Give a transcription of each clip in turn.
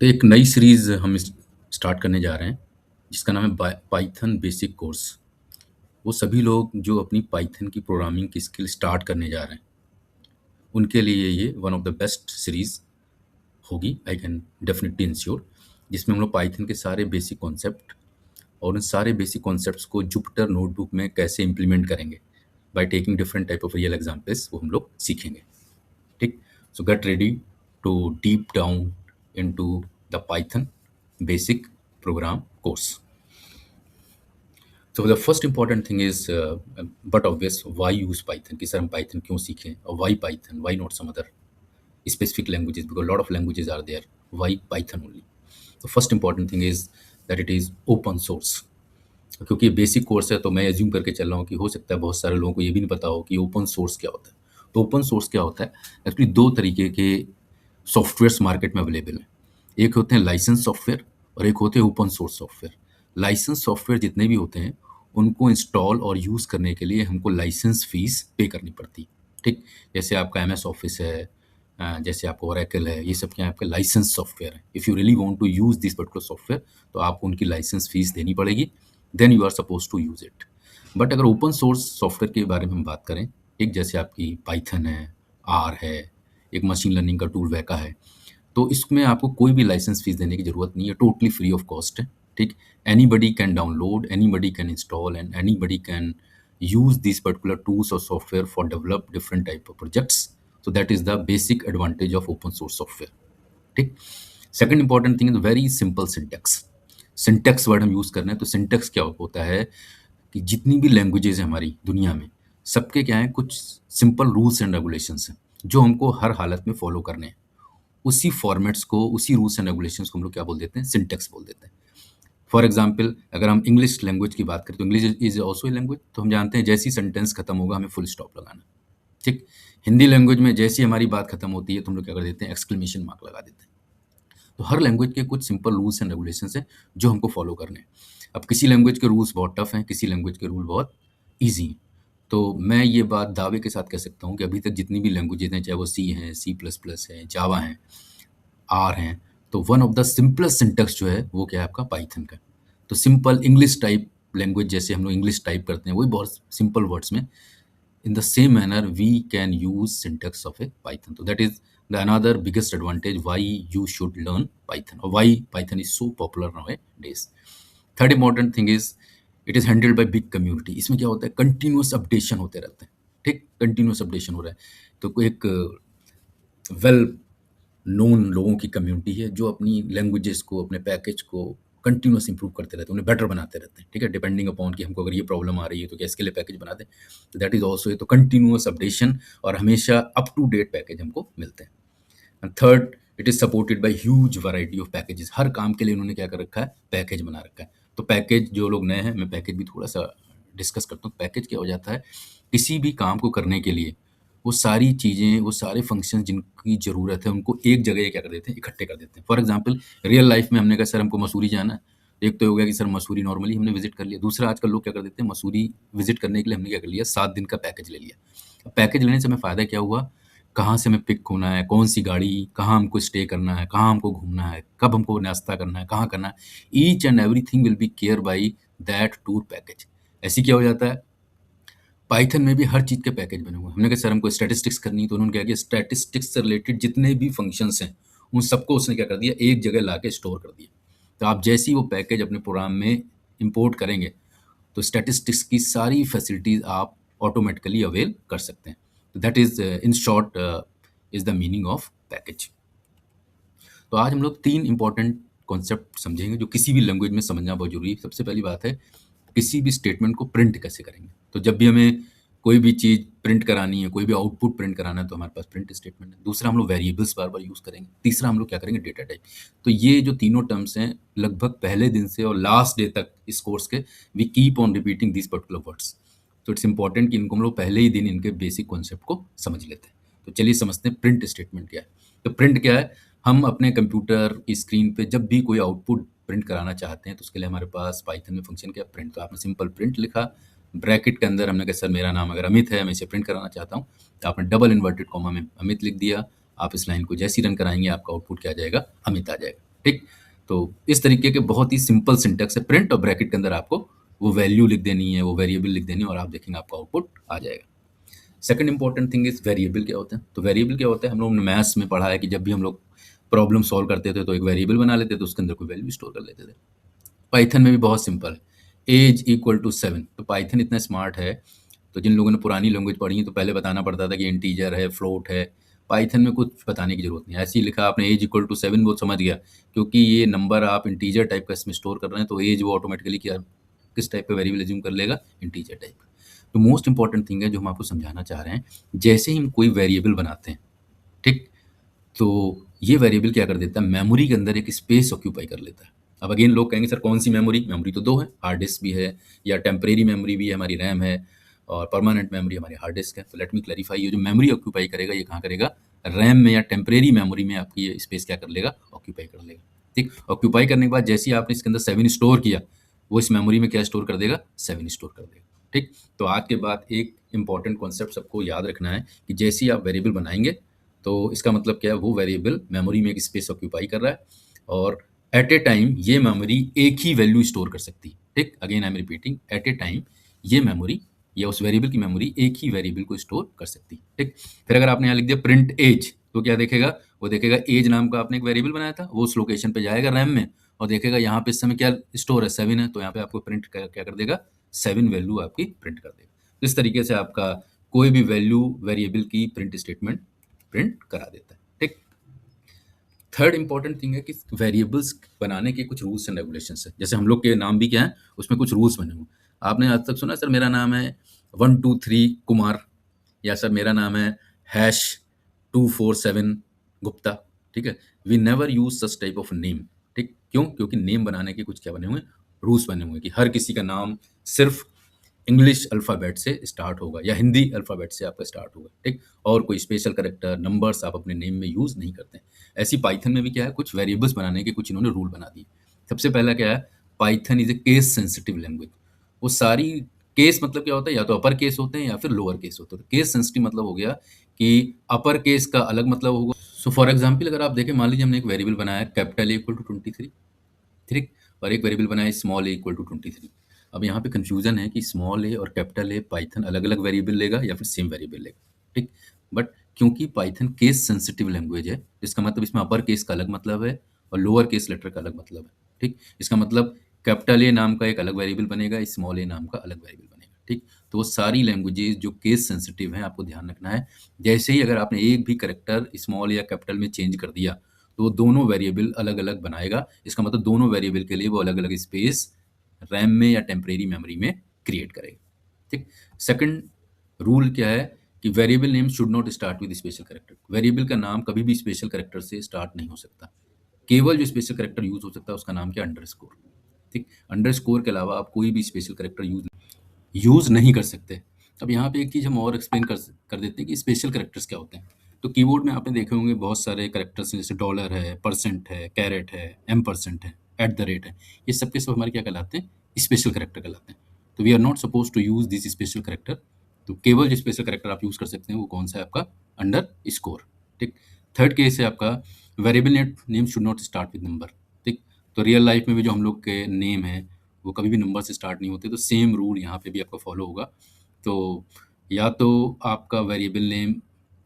तो एक नई सीरीज़ हम स्टार्ट करने जा रहे हैं, जिसका नाम है पाइथन बेसिक कोर्स। वो सभी लोग जो अपनी पाइथन की प्रोग्रामिंग की स्किल स्टार्ट करने जा रहे हैं, उनके लिए ये one of the best series होगी, आई कैन डेफिनिटली इंश्योर। जिसमें हम लोग पाइथन के सारे बेसिक कॉन्सेप्ट और उन सारे बेसिक कॉन्सेप्ट्स को जुपिटर नोटबुक में कैसे इम्प्लीमेंट करेंगे, by taking different type of real examples, वो हम लोग सीखेंगे। ठीक। So get ready to deep down into the Python basic program course. So the first important thing is, but obvious, why use Python? कि sir हम Python क्यों सीखें? और why Python? Why not some other specific languages? Because a lot of languages are there. Why Python only? The first important thing is that it is open source. क्योंकि basic course है तो मैं assume करके चल रहा हूँ कि हो सकता है बहुत सारे लोगों को ये भी नहीं पता हो कि ओपन सोर्स क्या होता है। तो ओपन सोर्स क्या होता है? एक्चुअली दो तरीके के सॉफ्टवेयर्स मार्केट में अवेलेबल हैं। एक होते हैं लाइसेंस सॉफ्टवेयर और एक होते हैं open source software. Licence software जितने भी होते हैं, उनको इंस्टॉल और यूज़ करने के लिए हमको लाइसेंस फ़ीस पे करनी पड़ती है, ठीक? जैसे आपका एमएस ऑफ़िस है, जैसे आपका ओरेकल है, ये सब क्या है, आपके लाइसेंस सॉफ्टवेयर है। If you really want to use this particular software, तो आपको उनकी लाइसेंस फ़ीस देनी पड़ेगी, then you are supposed to use it. But अगर ओपन सोर्स सॉफ्टवेयर के बारे में हम बात करें, एक जैसे आपकी पाइथन है, आर है, एक मशीन लर्निंग का टूल वेका है, तो इसमें आपको कोई भी लाइसेंस फ़ीस देने की ज़रूरत नहीं है, टोटली फ्री ऑफ कॉस्ट है, ठीक? Anybody can download, anybody can install and anybody can use these particular tools or software for develop different type of projects. So that is the basic advantage of open source software. ठीक। Second important thing is very simple syntax. Syntax word हम use कर रहे हैं, तो syntax क्या होता है कि जितनी भी लैंग्वेजेज हैं हमारी दुनिया में, सबके क्या हैं, कुछ सिंपल रूल्स एंड रेगुलेशंस हैं जो हमको हर हालत में फॉलो करने हैं। उसी फॉर्मेट्स को, उसी रूल्स एंड रेगुलेशंस को हम लोग क्या बोल देते हैं, सिंटेक्स बोल देते हैं। फॉर एग्जाम्पल, अगर हम इंग्लिश लैंग्वेज की बात करें तो English is also a language, तो हम जानते हैं जैसी सेंटेंस खत्म होगा हमें फुल स्टॉप लगाना, ठीक? हिंदी लैंग्वेज में जैसी हमारी बात खत्म होती है तो हम लोग क्या कर देते हैं, एक्सक्लेमेशन मार्क लगा देते हैं। तो हर लैंग्वेज के कुछ सिंपल रूल्स एंड रेगुलेशंस हैं जो हमको फॉलो करने हैं। अब किसी लैंग्वेज के रूल्स बहुत टफ हैं, किसी लैंग्वेज के रूल बहुत ईजी हैं। तो मैं ये बात दावे के साथ कह सकता हूँ कि अभी तक जितनी भी लैंग्वेजेज हैं, चाहे वो सी हैं, सी प्लस प्लस है, जावा हैं, आर हैं, तो one of the simplest syntax जो है वो क्या है, आपका पाइथन का। तो सिंपल इंग्लिश टाइप लैंग्वेज, जैसे हम लोग इंग्लिश टाइप करते हैं, वही बहुत सिंपल वर्ड्स में, in the same manner we can use syntax of a python. So that is the another biggest advantage why you should learn python, or why python is so popular nowadays. Third important thing is it is handled by big community. इसमें क्या होता है, continuous updation होते रहते हैं, ठीक? Continuous updation हो रहा है, तो कोई एक वेल नोन लोगों की कम्युनिटी है जो अपनी लैंग्वेजेस को, अपने पैकेज को कंटिन्यूस इंप्रूव करते रहते हैं, उन्हें बेटर बनाते रहते हैं, ठीक है? डिपेंडिंग अपॉन कि हमको अगर ये प्रॉब्लम आ रही है तो क्या इसके लिए पैकेज बना दें, तो दैट इज ऑल्सो, तो कंटिन्यूस अपडेशन और हमेशा अप टू डेट पैकेज हमको मिलते हैं। And third, it is supported by huge variety of packages. हर काम के लिए उन्होंने क्या कर रखा है, पैकेज बना रखा है। तो पैकेज, जो लोग नए हैं, मैं पैकेज भी थोड़ा सा डिस्कस करता हूँ। पैकेज क्या हो जाता है, किसी भी काम को करने के लिए वो सारी चीज़ें, वो सारे फंक्शन जिनकी ज़रूरत है, उनको एक जगह क्या कर देते हैं, इकट्ठे कर देते हैं। फॉर एग्जांपल, रियल लाइफ में हमने कहा सर हमको मसूरी जाना है, एक तो हो गया कि सर मसूरी नॉर्मली हमने विजिट कर लिया। दूसरा, आजकल लोग क्या कर देते हैं, मसूरी विजिट करने के लिए हमने क्या कर लिया, 7 दिन का पैकेज ले लिया। अब पैकेज लेने से हमें फ़ायदा क्या हुआ, कहाँ से हमें पिक होना है, कौन सी गाड़ी, कहाँ हमको स्टे करना है, कहाँ हमको घूमना है, कब हमको नाश्ता करना है, कहाँ करना है, each and everything will be care by that tour package. ऐसी क्या हो जाता है, पाइथन में भी हर चीज़ के पैकेज बने हुए हैं। हमने कहा सर हमको स्टैटिस्टिक्स करनी है, तो उन्होंने क्या किया, स्टैटिस्टिक्स से रिलेटेड जितने भी फंक्शंस हैं उन सबको उसने क्या कर दिया, एक जगह ला के स्टोर कर दिया। तो आप जैसे ही वो पैकेज अपने प्रोग्राम में इंपोर्ट करेंगे तो स्टैटिस्टिक्स की सारी फैसिलिटीज़ आप ऑटोमेटिकली अवेल कर सकते हैं। तो that is in short is the meaning of package. तो आज हम लोग 3 इंपॉर्टेंट कॉन्सेप्ट समझेंगे जो किसी भी लैंग्वेज में समझना बहुत ज़रूरी है। सबसे पहली बात है, किसी भी स्टेटमेंट को प्रिंट कैसे करेंगे। तो जब भी हमें कोई भी चीज़ प्रिंट करानी है, कोई भी आउटपुट प्रिंट कराना है, तो हमारे पास प्रिंट स्टेटमेंट है। दूसरा, हम लोग वेरिएबल्स बार-बार यूज़ करेंगे। तीसरा, हम लोग क्या करेंगे, डेटा टाइप। तो ये जो तीनों टर्म्स हैं, लगभग पहले दिन से और लास्ट डे तक इस कोर्स के, we keep on repeating these particular words. तो इट्स इंपॉर्टेंट कि इनको हम लोग पहले ही दिन इनके बेसिक कॉन्सेप्ट को समझ लेते हैं। तो चलिए समझते हैं प्रिंट स्टेटमेंट क्या है। तो प्रिंट क्या है, हम अपने कंप्यूटर की स्क्रीन पे जब भी कोई आउटपुट प्रिंट कराना चाहते हैं तो उसके लिए हमारे पास पाइथन में फंक्शन क्या, प्रिंट। तो आपने सिंपल प्रिंट लिखा, ब्रैकेट के अंदर हमने कहा सर मेरा नाम अगर अमित है, मैं इसे प्रिंट कराना चाहता हूँ, तो आपने डबल इन्वर्टेड कॉमा में अमित लिख दिया। आप इस लाइन को जैसे ही रन कराएंगे आपका आउटपुट क्या आ जाएगा, अमित आ जाएगा। ठीक? तो इस तरीके के बहुत ही सिंपल सिंटैक्स है, प्रिंट और ब्रैकेट के अंदर आपको वो वैल्यू लिख देनी है, वो वेरिएबल लिख देनी है और आप देखेंगे आपका आउटपुट आ जाएगा। Second important thing is variable क्या होता है? तो वेरिएबल क्या होता है, हम लोगों ने मैथ्स में पढ़ा है कि जब भी हम लोग प्रॉब्लम सॉल्व करते थे तो एक वेरिएबल बना लेते थे, उसके अंदर कोई वैल्यू स्टोर कर लेते थे। पाइथन में भी बहुत सिंपल है, एज इक्वल टू 7। तो पाइथन इतना स्मार्ट है, तो जिन लोगों ने पुरानी लैंग्वेज पढ़ी है तो पहले बताना पड़ता था कि इंटीजर है, फ्लोट है। पाइथन में कुछ बताने की ज़रूरत नहीं है, ऐसे ही लिखा आपने एज इक्वल टू 7, वो समझ गया, क्योंकि ये नंबर आप इंटीजर टाइप का इसमें स्टोर कर रहे हैं, तो एज वो ऑटोमेटिकली क्या किस टाइप का वेरिएबल एज्यूम कर लेगा, इंटीजर टाइप का। तो मोस्ट इंपॉर्टेंट थिंग है जो हम आपको समझाना चाह रहे हैं, जैसे ही हम कोई वेरिएबल बनाते हैं, ठीक, तो ये वेरिएबल क्या कर देता है, मेमोरी के अंदर एक स्पेस ऑक्यूपाई कर लेता है। अब अगेन लोग कहेंगे सर कौन सी मेमोरी? मेमोरी तो दो है, हार्ड डिस्क भी है या टेम्परेरी मेमोरी भी है, हमारी रैम है, और परमानेंट मेमोरी हमारी हार्ड डिस्क है। तो लेट मी क्लैरिफाई, ये जो मेमोरी ऑक्यूपाई करेगा ये कहाँ करेगा, रैम में या टेम्परेरी मेमोरी में आपकी ये स्पेस क्या कर लेगा, ऑक्यूपाई कर लेगा। ठीक, ऑक्यूपाई करने के बाद जैसे ही आपने इसके अंदर 7 स्टोर किया, वो इस मेमोरी में क्या स्टोर कर देगा, 7 स्टोर कर देगा। ठीक, तो आज के बाद एक इंपॉर्टेंट कॉन्सेप्ट सबको याद रखना है कि जैसे ही आप वेरिएबल बनाएंगे तो इसका मतलब क्या है, वो वेरिएबल मेमोरी में एक स्पेस ऑक्यूपाई कर रहा है और एट ए टाइम ये मेमोरी एक ही वैल्यू स्टोर कर सकती है। ठीक, again I am repeating, at a time ये मेमोरी या उस वेरिएबल की मेमोरी एक ही वेरिएबल को स्टोर कर सकती है। ठीक, फिर अगर आपने यहाँ लिख दिया प्रिंट एज, तो क्या देखेगा, वो देखेगा एज नाम का आपने एक वेरिएबल बनाया था, वो उस लोकेशन पे जाएगा रैम में और देखेगा यहाँ पे इस समय क्या स्टोर है, 7 है, तो यहाँ पे आपको प्रिंट क्या कर देगा, 7 वैल्यू आपकी प्रिंट कर देगा। इस तरीके से आपका कोई भी वैल्यू वेरिएबल की प्रिंट स्टेटमेंट प्रिंट करा देता है। ठीक, थर्ड इंपॉर्टेंट थिंग है कि वेरिएबल्स बनाने के कुछ रूल्स एंड रेगुलेशंस है। जैसे हम लोग के नाम भी क्या है, उसमें कुछ रूल्स बने हुए। आपने आज तक सुना सर मेरा नाम है 123 कुमार, या सर मेरा नाम है हैश 247 गुप्ता। ठीक है, we never use such type of name. ठीक, क्यों? क्योंकि नेम बनाने के कुछ क्या बने हुए, रूल्स बने हुए कि हर किसी का नाम सिर्फ इंग्लिश अल्फ़ाबेट से स्टार्ट होगा या हिंदी अल्फ़ाबेट से आपका स्टार्ट होगा। ठीक, और कोई स्पेशल कैरेक्टर, नंबर्स आप अपने नेम में यूज़ नहीं करते हैं। ऐसी पाइथन में भी क्या है, कुछ वेरिएबल्स बनाने के कुछ इन्होंने रूल बना दिए। सबसे पहला क्या है, Python is a case sensitive language. वो सारी केस मतलब क्या होता है, या तो अपर केस होते हैं या फिर लोअर केस होते हैं। तो केस सेंसिटिव मतलब हो गया कि अपर केस का अलग मतलब होगा। सो फॉर एग्जाम्पल अगर आप देखें, मान लीजिए हमने एक वेरिएबल बनाया कैपिटल ए इक्वल टू 23, ठीक, और एक वेरिएबल बनाया स्मॉल ए इक्वल टू 23। अब यहाँ पे कंफ्यूजन है कि स्मॉल ए और कैपिटल ए पाइथन अलग अलग वेरिएबल लेगा या फिर सेम वेरिएबल लेगा। ठीक, बट क्योंकि पाइथन केस सेंसिटिव लैंग्वेज है, इसका मतलब इसमें अपर केस का अलग मतलब है और लोअर केस लेटर का अलग मतलब है। ठीक, इसका मतलब कैपिटल ए नाम का एक अलग वेरिएबल बनेगा, स्मॉल ए नाम का अलग वेरिएबल बनेगा। ठीक, तो वो सारी लैंग्वेजेज जो केस सेंसिटिव हैं आपको ध्यान रखना है। जैसे ही अगर आपने एक भी करेक्टर स्मॉल या कैपिटल में चेंज कर दिया तो वो दोनों वेरिएबल अलग-अलग बनाएगा। इसका मतलब दोनों वेरिएबल के लिए वो अलग-अलग स्पेस रैम में या टेम्परेरी मेमोरी में क्रिएट करेगा। ठीक, सेकंड रूल क्या है कि variable name should not start with special character. Variable का नाम कभी भी स्पेशल कैरेक्टर से स्टार्ट नहीं हो सकता। केवल जो स्पेशल कैरेक्टर यूज हो सकता है उसका नाम क्या, अंडरस्कोर। ठीक, अंडरस्कोर के अलावा आप कोई भी स्पेशल कैरेक्टर यूज़ नहीं कर सकते। अब यहाँ पे एक चीज़ हम और एक्सप्लेन कर देते हैं कि स्पेशल कैरेक्टर्स क्या होते हैं। तो कीबोर्ड में आपने देखे होंगे बहुत सारे कैरेक्टर्स हैं, जैसे डॉलर है, परसेंट है, कैरेट है, %, है, @ है। ये सब के सब हमारे क्या कहलाते हैं, स्पेशल कैरेक्टर कहलाते हैं। तो we are not suppose to use this special character. तो केवल जो स्पेशल कैरेक्टर आप यूज़ कर सकते हैं वो कौन सा है, आपका अंडरस्कोर। ठीक, थर्ड केस है आपका variable name should not start with number. ठीक, तो रियल लाइफ में भी जो हम लोग के नेम है वो कभी भी नंबर से स्टार्ट नहीं होते, तो सेम रूल यहाँ पे भी आपका फॉलो होगा। तो या तो आपका वेरिएबल नेम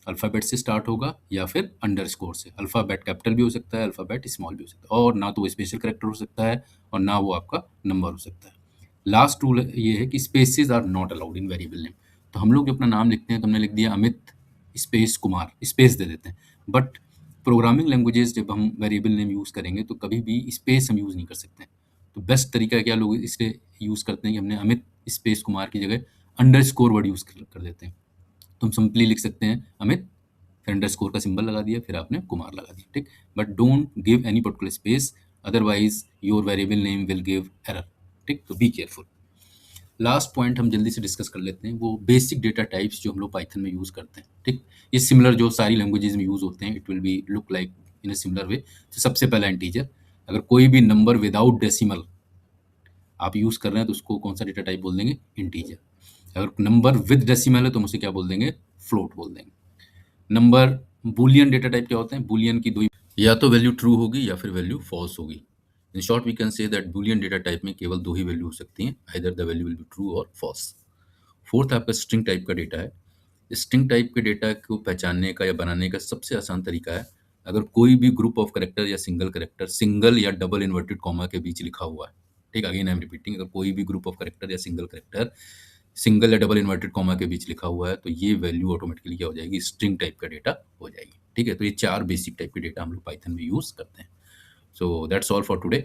अल्फ़ाबेट से स्टार्ट होगा या फिर अंडरस्कोर से। अल्फ़ाबेट कैपिटल भी हो सकता है, अल्फ़ाबेट स्मॉल भी हो सकता है, और ना तो वो स्पेशल कैरेक्टर हो सकता है और ना वो आपका नंबर हो सकता है। लास्ट रूल ये है कि spaces are not allowed in variable name. तो हम लोग जो अपना नाम लिखते हैं तो हमने लिख दिया अमित स्पेस कुमार, स्पेस दे देते हैं। बट प्रोग्रामिंग लैंग्वेजेस जब हम वेरिएबल नेम यूज़ करेंगे तो कभी भी स्पेस हम यूज़ नहीं कर सकते। तो बेस्ट तरीका क्या लोग इसे यूज़ करते हैं कि हमने अमित स्पेस कुमार की जगह अंडरस्कोर वर्ड यूज़ कर देते हैं। तो हम सिंपली लिख सकते हैं अमित, फिर अंडरस्कोर का सिंबल लगा दिया, फिर आपने कुमार लगा दिया। ठीक, but don't give any particular space, otherwise your variable name will give error. ठीक, तो बी केयरफुल। लास्ट पॉइंट हम जल्दी से डिस्कस कर लेते हैं, वो बेसिक डेटा टाइप्स जो हम लोग पाइथन में यूज़ करते हैं। ठीक, ये सिमिलर जो सारी लैंग्वेजेस में यूज़ होते हैं, it will be look like in a similar way. तो सबसे पहला इंटीजर, अगर कोई भी नंबर विदाउट डेसिमल आप यूज़ कर रहे हैं तो उसको कौन सा डेटा टाइप बोल देंगे, इंटीजर। अगर नंबर विद डेसिमल है तो हम उसे क्या बोल देंगे, फ्लोट बोल देंगे। नंबर बूलियन डेटा टाइप क्या होते हैं, बूलियन की दो या तो वैल्यू ट्रू होगी या फिर वैल्यू फॉल्स होगी। In short we can say that Boolean data type में केवल 2 ही वैल्यू हो सकती हैं, either the value will be true और फॉल्स। फोर्थ आपका स्ट्रिंग टाइप का डेटा है। स्ट्रिंग टाइप के डेटा को पहचानने का या बनाने का सबसे आसान तरीका है, अगर कोई भी ग्रुप ऑफ कैरेक्टर या सिंगल कैरेक्टर सिंगल या डबल इन्वर्टेड कॉमा के बीच लिखा हुआ है, ठीक, अगेन आई एम रिपीटिंग, अगर कोई भी ग्रुप ऑफ कैरेक्टर या सिंगल कैरेक्टर सिंगल या डबल इन्वर्टेड कॉमा के बीच लिखा हुआ है, तो ये वैल्यू ऑटोमेटिकली क्या हो जाएगी, स्ट्रिंग टाइप का डेटा हो जाएगी। ठीक है, तो ये चार बेसिक टाइप के डेटा हम लोग पाइथन में यूज करते हैं। So that's all for today.